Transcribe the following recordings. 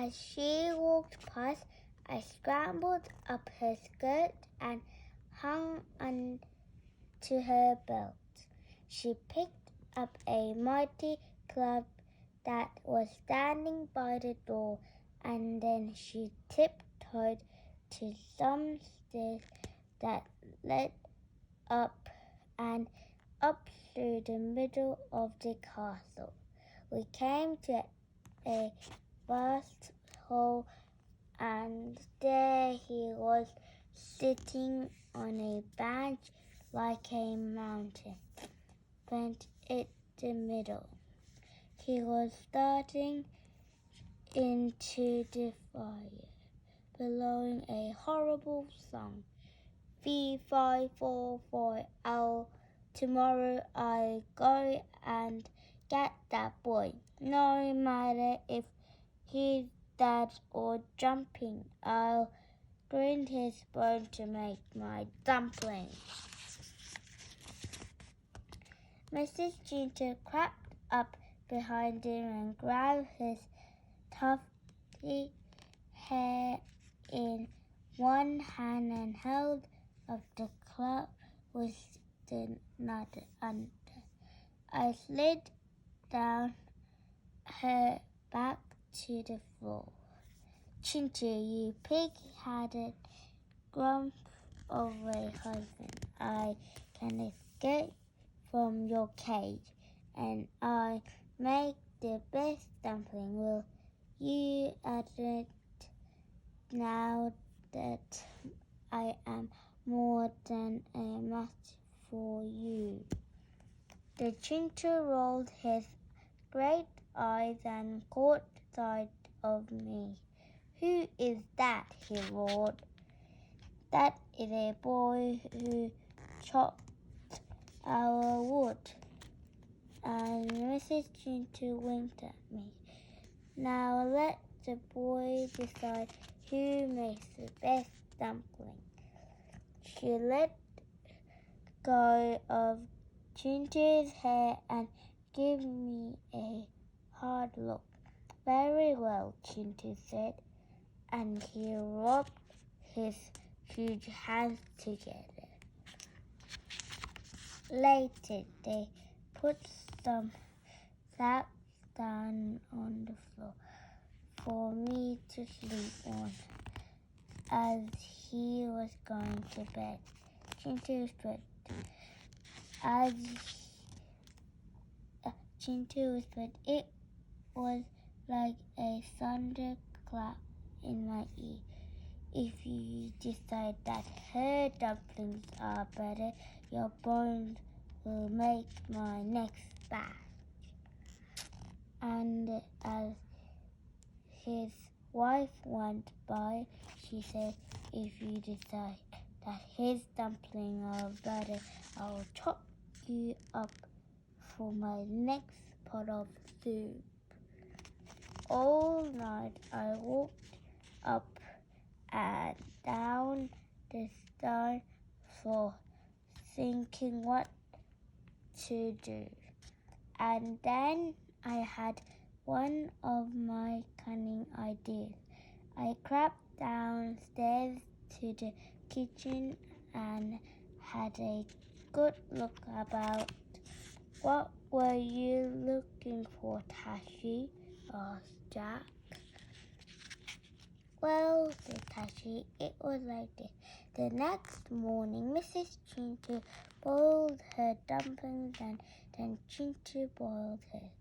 As she walked past, I scrambled up her skirt and hung onto her belt. She picked up a mighty club that was standing by the door, and then she tiptoed to some stairs that led up and up through the middle of the castle. We came to a vast hall, and there he was sitting on a bench like a mountain, bent in the middle. He was starting into the fire, blowing a horrible song. Fee-fi-fo-fi-ow. Tomorrow I go and get that boy. No matter if he's dead or jumping, I'll grind his bone to make my dumplings. Mrs. Ginger crept up behind him and grabbed his tufty hair in one hand and held up the club with the nut under. I slid down her back to the floor. Ginger, you pig-headed grump of a husband, I can escape from your cage, and I make the best dumpling. Will you admit now that I am more than a match for you? The ginger rolled his great eyes and caught sight of me. Who is that? He roared. That is a boy who chopped our wood. And Mrs. Ginger winked at me. Now let the boy decide who makes the best dumpling. She let go of Ginger's hair and gave me a hard look. Very well, Ginger said, and he rubbed his huge hands together. Later, they put some slabs down on the floor for me to sleep on as he was going to bed. Ginger whispered, it was like a thunderclap in my ear. If you decide that her dumplings are better, your bones will make my next batch. And as his wife went by, she said, if you decide that his dumplings are better, I'll chop you up for my next pot of soup. All night I walked up and down the stone floor, thinking what to do. And then I had one of my cunning ideas. I crept downstairs to the kitchen and had a good look about. What were you looking for, Tashi? Asked Jack. Well, said Tashi, it was like this. The next morning, Mrs. Ginger boiled her dumplings and then Ginger boiled hers.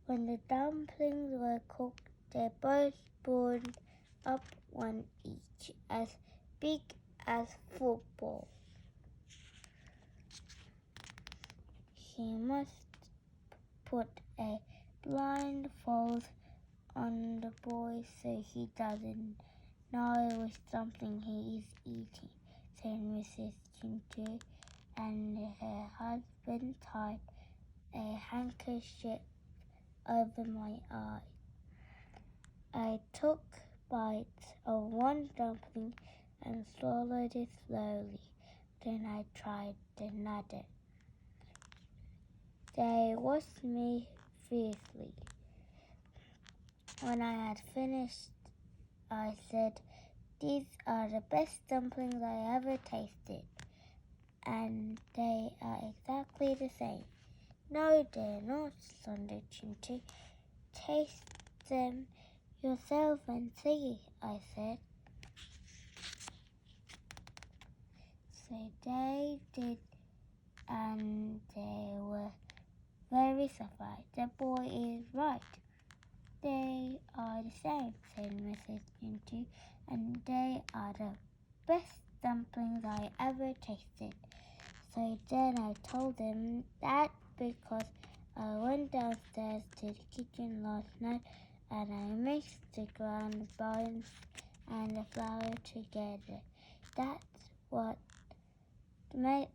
When the dumplings were cooked, they both burned up one each, as big as footballs. He must put a blindfold on the boy so he doesn't know which dumpling he is eating, said Mrs. Ginger, and her husband tied a handkerchief over my eye. I took bites of one dumpling and swallowed it slowly. Then I tried another. They watched me fiercely. When I had finished, I said, "These are the best dumplings I ever tasted, and they are exactly the same." "No, they're not," thundered Chintu. "Taste them yourself and see," I said. So they did, and they were very surprised. "The boy is right. They are the same," said Mrs. Chintu, "and they are the best dumplings I ever tasted." So then I told them that because I went downstairs to the kitchen last night and I mixed the ground bones and the flour together. That's what make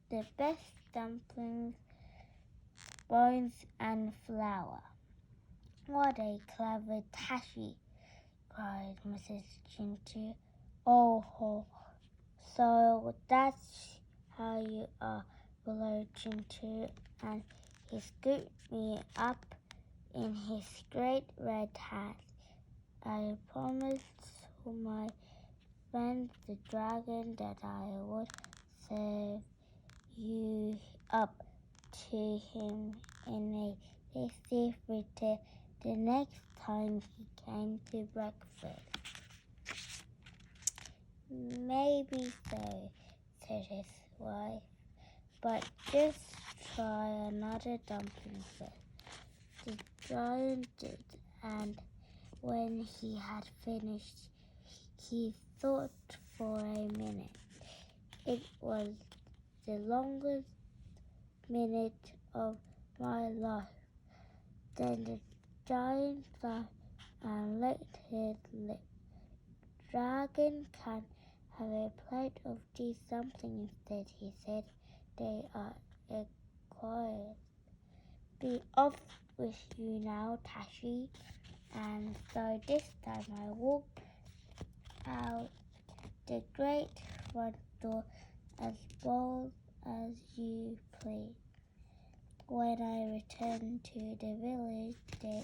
the best dumplings, bones and flour. "What a clever Tashi!" cried Mrs. Chintu. "Oh, so that's how you are," bellowed Chintu, and he scooped me up in his great red hat. "I promised my friend the dragon that I would serve you up to him in a tasty fritter the next time he came to breakfast." "Maybe so," said his wife, "but just try another dumpling first." The giant did, and when he had finished, he thought for a minute. It was the longest minute of my life. Then the giant laughed and licked his lips. "Dragon can have a plate of these dumplings instead," he said. "They are acquired. Be off with you now, Tashi." And so this time I walked out the great front door as bold as you please. When I returned to the village, they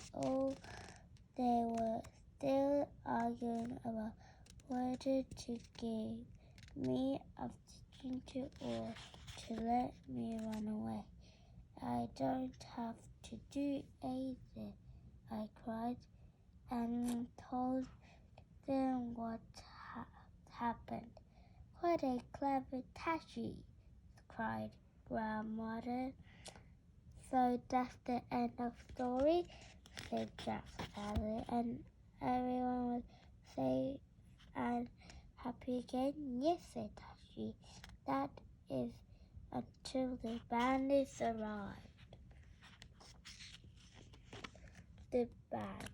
were still arguing about whether to give me up to Chintu or to let me run away. "I don't have to do either," I cried, and told them what had happened. "What a clever Tashi!" cried Grandmother. "So that's the end of the story," said Jack's father, and everyone was safe and happy again. "Yes," said Tashi, "that is until the bandits arrived." The band.